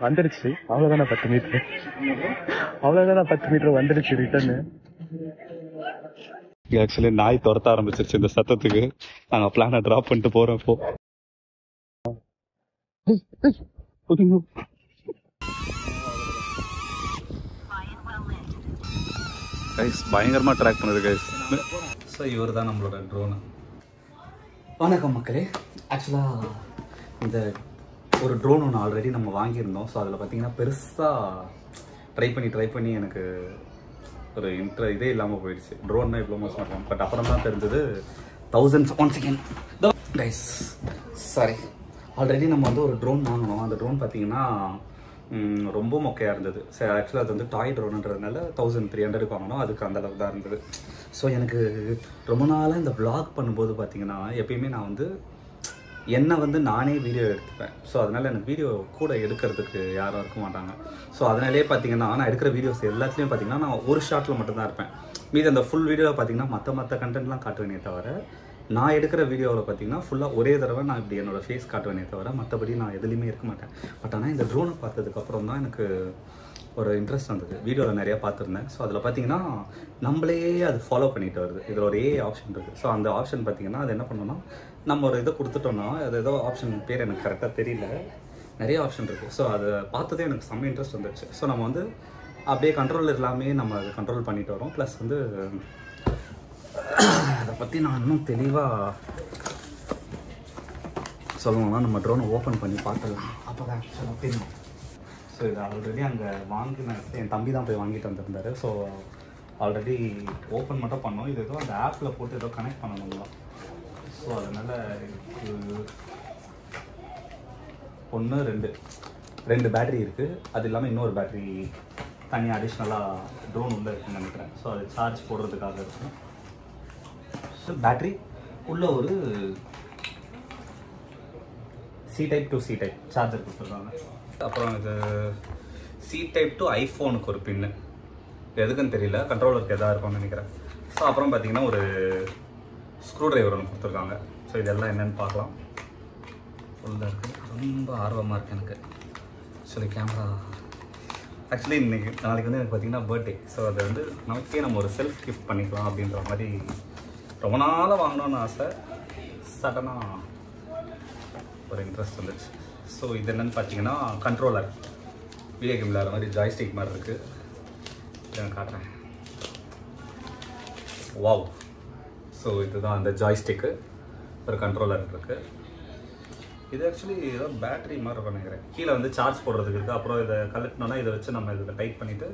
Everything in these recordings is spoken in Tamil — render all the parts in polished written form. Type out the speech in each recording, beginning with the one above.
வந்துருச்சு. அவ்வளவுதானே 10 மீட்டர். அவ்வளவுதானே 10 மீட்டர் வந்துருச்சு ரிட்டர்னு. ஆக்சுவலி நாய் துரத்த ஆரம்பிச்சிருச்சு இந்த சத்தத்துக்கு. நாங்க பிளானை டிராப் பண்ணிட்டு போறோம் இப்போ. கைஸ் பயங்கரமா ட்ராக் பண்ணுது கைஸ். ஸோ இவர் தான் நம்மளோட ட்ரோனு. வணக்கம் மக்களே. ஆக்சுவலாக இந்த ஒரு ட்ரோன் ஒன்று ஆல்ரெடி நம்ம வாங்கியிருந்தோம். ஸோ அதில் பார்த்தீங்கன்னா பெருசாக ட்ரை பண்ணி எனக்கு ஒரு இதே இல்லாமல் போயிடுச்சு. ட்ரோன்னா இவ்வளோ மோசமாக இருக்கும். பட் அப்புறம் தான் தெரிஞ்சது 1000 1 செகண்ட் கைஸ். சாரி, ஆல்ரெடி நம்ம வந்து ஒரு ட்ரோன் வாங்கினோம். அந்த ட்ரோன் பார்த்தீங்கன்னா ரொம்ப மொக்கையாக இருந்தது. சரி, ஆக்சுவலாக அது வந்து டாய் ட்ரோனுன்றதுனால 1300 வாங்கினோம். அதுக்கு அந்தளவுக்கு தான் இருந்தது. ஸோ எனக்கு ரொம்ப நாளாக இந்த விளாக் பண்ணும்போது பார்த்தீங்கன்னா எப்பயுமே நான் வந்து என்னை வந்து நானே வீடியோ எடுத்துப்பேன். ஸோ அதனால் எனக்கு வீடியோ கூட எடுக்கிறதுக்கு யாரும் இருக்க மாட்டாங்க. ஸோ அதனாலே பார்த்தீங்கன்னா நான் எடுக்கிற வீடியோஸ் எல்லாத்துலேயும் பார்த்தீங்கன்னா நான் ஒரு ஷாட்டில் மட்டும்தான் இருப்பேன். மீது அந்த ஃபுல் வீடியோவில் பார்த்தீங்கன்னா மற்ற கண்டென்ட்லாம் காட்டுவேனே தவிர, நான் எடுக்கிற வீடியோவில் பார்த்தீங்கன்னா ஃபுல்லாக ஒரே தடவை நான் இப்படி என்னோடய ஃபேஸ் காட்டுவேனே தவிர மற்றபடி நான் எதுலேயுமே இருக்க மாட்டேன். பட் ஆனால் இந்த ட்ரோனை பார்த்ததுக்கப்புறம் தான் எனக்கு ஒரு இன்ட்ரெஸ்ட் வந்தது. வீடியோவில் நிறையா பார்த்துருந்தேன். ஸோ அதில் பார்த்தீங்கன்னா நம்மளே அது ஃபாலோ பண்ணிட்டு வருது. இதில் ஒரு ஆப்ஷன் இருக்குது. ஸோ அந்த ஆப்ஷன் பார்த்தீங்கன்னா அது என்ன பண்ணோன்னா, நம்ம ஒரு இதை கொடுத்துட்டோன்னா, அது ஏதோ ஆப்ஷன் பேர் எனக்கு கரெக்டாக தெரியல, நிறைய ஆப்ஷன் இருக்குது. ஸோ அதை பார்த்ததே எனக்கு செம்ம இன்ட்ரெஸ்ட் வந்துடுச்சு. ஸோ நம்ம வந்து அப்படியே கண்ட்ரோல் இல்லாமே நம்ம அதை கண்ட்ரோல் பண்ணிட்டு வரோம். ப்ளஸ் வந்து அதை பற்றி நான் இன்னும் தெளிவாக சொல்லணும்னா நம்ம ட்ரோனை ஓப்பன் பண்ணி பார்த்துடலாம். அப்போ தான் ஆக்சுவலாக தெரியும். ஸோ இது ஆல்ரெடி அங்கே வாங்கின என் தம்பி தான் போய் வாங்கிட்டு வந்திருந்தார். ஸோ ஆல்ரெடி ஓப்பன் மட்டும் பண்ணோம். இது ஏதோ அந்த ஆப்பில் போட்டு ஏதோ கனெக்ட் பண்ணணுங்களா. ஸோ அதனால் 1 2 பேட்டரி இருக்குது. அது இல்லாமல் இன்னொரு பேட்டரி தனியாக அடிஷ்னலாக ட்ரோன் உள்ளே இருக்குன்னு நினைக்கிறேன். ஸோ அது சார்ஜ் போடுறதுக்காக இருக்கும். ஸோ பேட்டரி உள்ள ஒரு C type to C type charger கொடுத்துருக்காங்க. அப்புறம் இது C டைப் டு ஐஃபோனுக்கு ஒரு பின்னு, எதுக்குன்னு தெரியல, கண்ட்ரோலருக்கு எதாக இருக்கும்னு நினைக்கிறேன். ஸோ அப்புறம் பார்த்தீங்கன்னா ஒரு ஸ்க்ரூ ட்ரைவர் ஒன்று கொடுத்துருக்காங்க. ஸோ இதெல்லாம் என்னென்னு பார்க்கலாம். உள்ள இருக்குது. ரொம்ப ஆர்வமாக இருக்குது எனக்கு. ஆக்சுவலி கேமரா ஆக்சுவலி நாளைக்கு வந்து எனக்கு பார்த்தீங்கன்னா பர்த்டே. ஸோ அதை வந்து நமக்கே நம்ம ஒரு செல்ஃப் கிஃப்ட் பண்ணிக்கலாம் அப்படின்ற மாதிரி ரொம்ப நாளாக வாங்கணும்னு ஆசை. சடனாக ஒரு இன்ட்ரெஸ்ட் வந்துடுச்சு. ஸோ இது என்னென்னு பார்த்தீங்கன்னா கண்ட்ரோலர், வீடியோ கேம் விளையாடுற மாதிரி ஜாய்ஸ்டிக் மாதிரி இருக்குது. இதை நான் காட்டுறேன். வாவ். ஸோ இதுதான் அந்த ஜாய்ஸ்டிக்கு. ஒரு கண்ட்ரோலர் இருக்குது. இது ஆக்சுவலி ஏதோ பேட்டரி மாதிரி நினைக்கிறேன். கீழே வந்து சார்ஜ் போடுறதுக்கு இருக்குது. அப்புறம் இதை கலெக்ட்னோன்னா இதை வச்சு நம்ம இதில் டைப் பண்ணிவிட்டு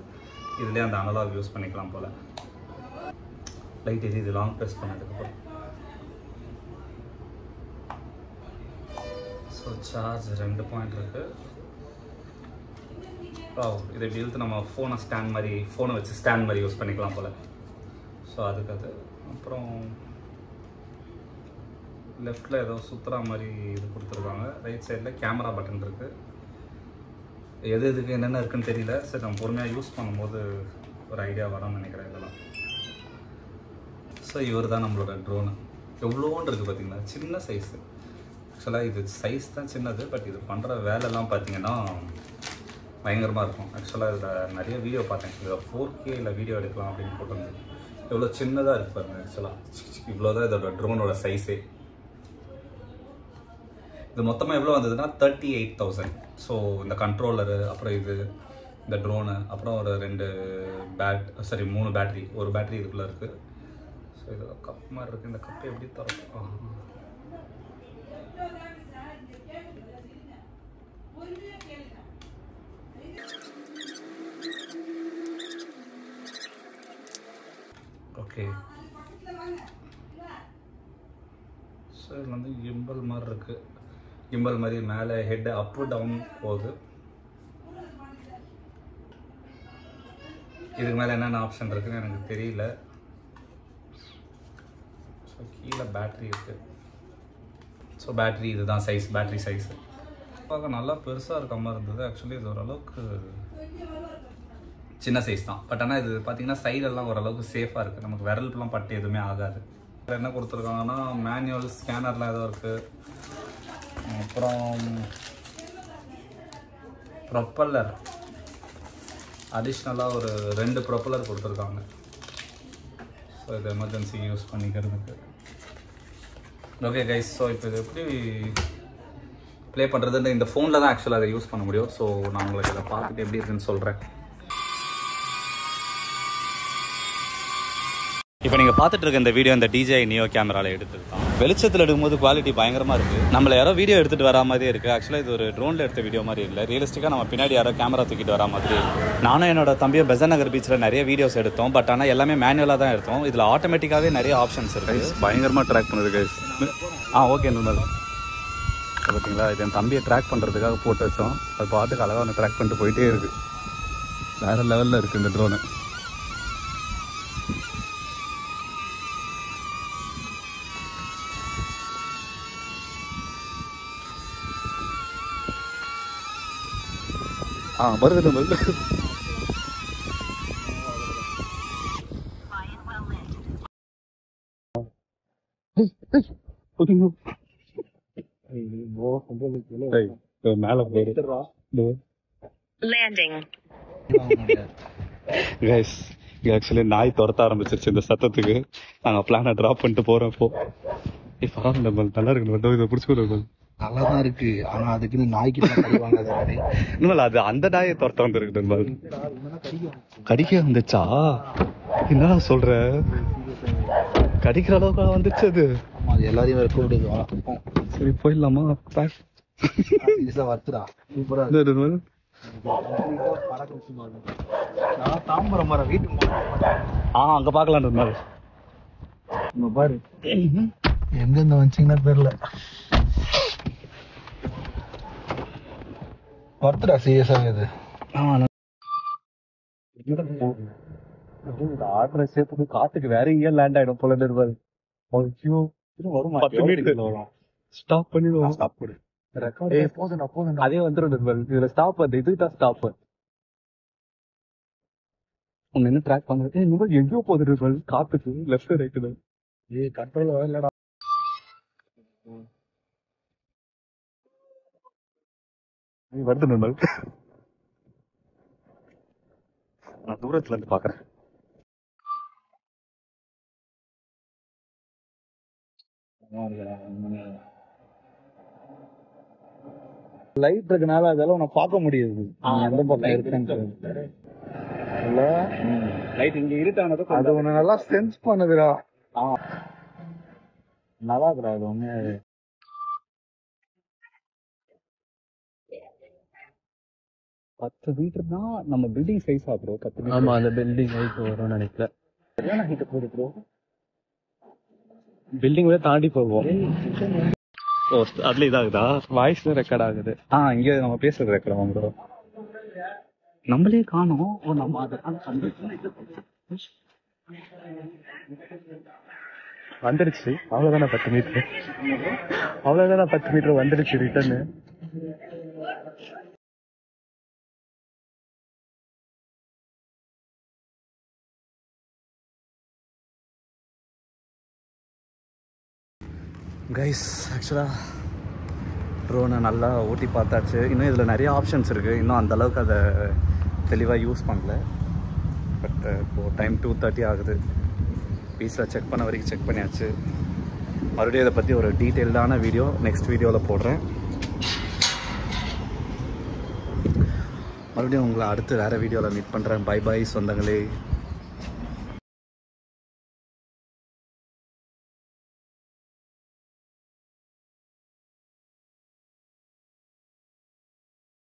இதுலேயே அந்த அனலாக் யூஸ் பண்ணிக்கலாம் போல். லைட் இது லாங் ப்ரெஸ் பண்ணதுக்கப்புறம் ஸோ சார்ஜ் 2 பாயிண்ட் இருக்குது. இதை இப்படி இழுத்து நம்ம ஃபோனை ஸ்டாண்ட் மாதிரி, ஃபோனை வச்சு ஸ்டாண்ட் மாதிரி யூஸ் பண்ணிக்கலாம் போல். ஸோ அதுக்கு அது அப்புறம் லெஃப்டில் ஏதோ சுற்றுறா மாதிரி இது கொடுத்துருக்காங்க. ரைட் சைடில் கேமரா பட்டன் இருக்குது. எது எதுக்கு என்னென்ன இருக்குன்னு தெரியல. சரி, நம்ம பொறுமையாக யூஸ் பண்ணும்போது ஒரு ஐடியா வரும்னு நினைக்கிறேன் இதெல்லாம். ஸோ இவர் தான் நம்மளோட ட்ரோனு. எவ்வளோன்னு இருக்குது பார்த்தீங்களா, சின்ன சைஸு. ஆக்சுவலாக இது சைஸ் தான் சின்னது, பட் இது பண்ணுற வேலைலாம் பார்த்தீங்கன்னா பயங்கரமாக இருக்கும். ஆக்சுவலாக இதில் நிறைய வீடியோ பார்த்தேன். இதில் 4K வீடியோ எடுக்கலாம் அப்படின்னு போட்டிருந்தது. எவ்வளோ சின்னதாக இருக்குது பாருங்கள். ஆக்சுவலாக இவ்வளோ தான் இதோட ட்ரோனோட சைஸே. இது மொத்தமாக எவ்வளோ வந்ததுன்னா 38,000. ஸோ இந்த கண்ட்ரோலரு, அப்புறம் இது இந்த ட்ரோனு, அப்புறம் ஒரு 3 பேட்டரி. ஒரு பேட்டரி இதுக்குள்ளே இருக்குது. ஸோ இது கப் மாதிரி இருக்குது. இந்த கப்பை எப்படி திறக்கும்? ஓகே. ஸோ இதில் வந்து கிம்பல் மாதிரி இருக்குது. கிம்பல் மாதிரி மேலே ஹெட் அப்பு டவுன் போகுது. இதுக்கு மேலே என்னென்ன ஆப்ஷன் இருக்குன்னு எனக்கு தெரியல. ஸோ கீழே பேட்ரி இருக்குது. ஸோ பேட்ரி இதுதான் சைஸ், பேட்ரி சைஸு பார்க்க நல்லா பெருசாக இருக்க மாதிரி இருந்தது. ஆக்சுவலி இது ஓரளவுக்கு சின்ன சைஸ் தான். பட் ஆனால் இது பார்த்தீங்கன்னா சைடெல்லாம் ஓரளவுக்கு சேஃபாக இருக்குது. நமக்கு விரல்லாம் பட்டு எதுவுமே ஆகாது. என்ன கொடுத்துருக்காங்கன்னா மேனுவல், ஸ்கேனர்லாம் ஏதோ இருக்குது. அப்புறம் ப்ரொப்பல்லர் அடிஷ்னலாக ஒரு 2 ப்ரொப்பல்லர் கொடுத்துருக்காங்க. ஸோ இது எமர்ஜென்சி யூஸ் பண்ணிக்கிறதுக்கு. ஓகே கைஸ், ஸோ இப்போ இது எப்படி ப்ளே பண்ணுறதுன்னு இந்த ஃபோனில் தான் ஆக்சுவலாக அதை யூஸ் பண்ண முடியும். ஸோ நான் உங்களுக்கு இதை பார்த்துட்டு எப்படி இருக்குன்னு சொல்கிறேன். இப்போ நீங்கள் பார்த்துட்டு இருக்க இந்த வீடியோ இந்த DJI Neo கேமராவில் எடுத்துருக்கோம். வெளிச்சத்தில் எடுக்கும்போது குவாலிட்டி பயங்கரமாக இருக்குது. நம்மளை யாரோ வீடியோ எடுத்துகிட்டு வரா மாதிரியே இருக்குது. ஆக்சுவலாக இது ஒரு ட்ரோனில் எடுத்த வீடியோ மாதிரி இல்லை. ரியலிஸ்டிக்காக நம்ம பின்னாடி யாரோ கேமரா தூக்கிட்டு வரா மாதிரி இருக்குது. நானும் என்னோட தம்பியும் பெசன்ட் நகர் பீச்சில் நிறைய வீடியோஸ் எடுத்தோம். பட் ஆனால் எல்லாமே மேனுவலாக தான் எடுத்தோம். இதில் ஆட்டோமேட்டிக்காகவே நிறைய ஆப்ஷன்ஸ் இருக்குது. பயங்கரமாக ட்ராக் பண்ணுது கைஸ். ஓகே நண்பர், பார்த்தீங்களா, இது என் தம்பியை ட்ராக் பண்ணுறதுக்காக போட்டு வச்சோம். அது பாட்டுக்கு அழகாக ஒன்று ட்ராக் பண்ணிட்டு போயிட்டே இருக்குது. வேறு லெவலில் இருக்குது இந்த ட்ரோனு. வருது வருது. மேல ஆக்சுவலி நாய் துரத்த ஆரம்பிச்சிருச்சு இந்த சத்தத்துக்கு. நாங்க பிளானை டிராப் பண்ணிட்டு போறோம். இப்போ பரவாயில்ல, நல்லா இருக்கு. இதை பிடிச்சிக்கோ, நல்லா தான் இருக்கு. ஆனா அதுக்குன்னு நாய்க்கு அது அந்த நாயை துரத்த வந்துருக்கு. கடிக்க வந்துச்சா? என்ன சொல்ற? கடிக்கிற அளவுக்கு வந்துச்சு அது. எல்லாரையும் கூப்பிடுது. சரி போயிடலாமா? வருத்துடா தாம்பரம் மரம் வீட்டுக்கு அங்க பாக்கலாம் பாரு. எங்க இருந்து வந்துச்சிங்கன்னா தெரியல. வருத்துடா சீரியஸா இது. ஆர்டரை சேர்த்து காத்துக்கு வேற எங்கேயா லேண்ட் ஆயிடும் போல இருப்பாரு. 10 மீட்டர் ஸ்டாப் பண்ணிடுவோம். அதே வந்துடும். இதுல ஸ்டாப் பண்ணு. இதுதான் ஸ்டாப் உங்க என்ன ட்ராக் பண்ணுறது. எங்கேயோ போகுது காத்துக்கு லெஃப்ட் ரைட்டு. கண்ட்ரோல் இல்லடா. வருது நண்பர். நான் தூரத்துல இருந்து பாக்குறேன். லைட் இருக்கனால அதெல்லாம் உன்னை பார்க்க முடியுது. எந்த பக்கம் இருக்குன்னு லைட் இங்க இருட்டானது அது உன்னை நல்லா சென்ஸ் பண்ணுதுடா. நல்லா இருக்குடா அது ஒண்ணு. 10 மீட்டர் தான் நம்ம பில்டிங் சைஸ் ப்ரோ. 10 மீட்டர். ஆமா, அந்த பில்டிங் ஹைட் வரும்னு நினைக்கல. என்ன ஹைட் போகுது ப்ரோ? பில்டிங் விட தாண்டி போவோம். ஓ, அதுல இதாகுதா? வாய்ஸ்ல ரெக்கார்ட் ஆகுது. இங்க நம்ம பேசுறது ரெக்கார்ட் ஆகும் ப்ரோ. நம்மளே காணோம். நம்ம அதை வந்துருச்சு. அவ்வளவுதானே 10 மீட்டர். அவ்வளவுதானே 10 மீட்டர் வந்துருச்சு ரிட்டர்னு. கைஸ், ஆக்சுவலாக ட்ரோனை நல்லா ஓட்டி பார்த்தாச்சு. இன்னும் இதில் நிறைய ஆப்ஷன்ஸ் இருக்குது. இன்னும் அந்தளவுக்கு அதை தெளிவாக யூஸ் பண்ணல. பட் இப்போது டைம் 2:30 ஆகுது. பீஸில் செக் பண்ண வரைக்கும் செக் பண்ணியாச்சு. மறுபடியும் இதை பற்றி ஒரு டீட்டெயில்டான வீடியோ நெக்ஸ்ட் வீடியோவில் போடுறேன். மறுபடியும் உங்களை அடுத்து வேறு வீடியோவில் மீட் பண்ணுறேன். பை பாய் சொந்தங்களே.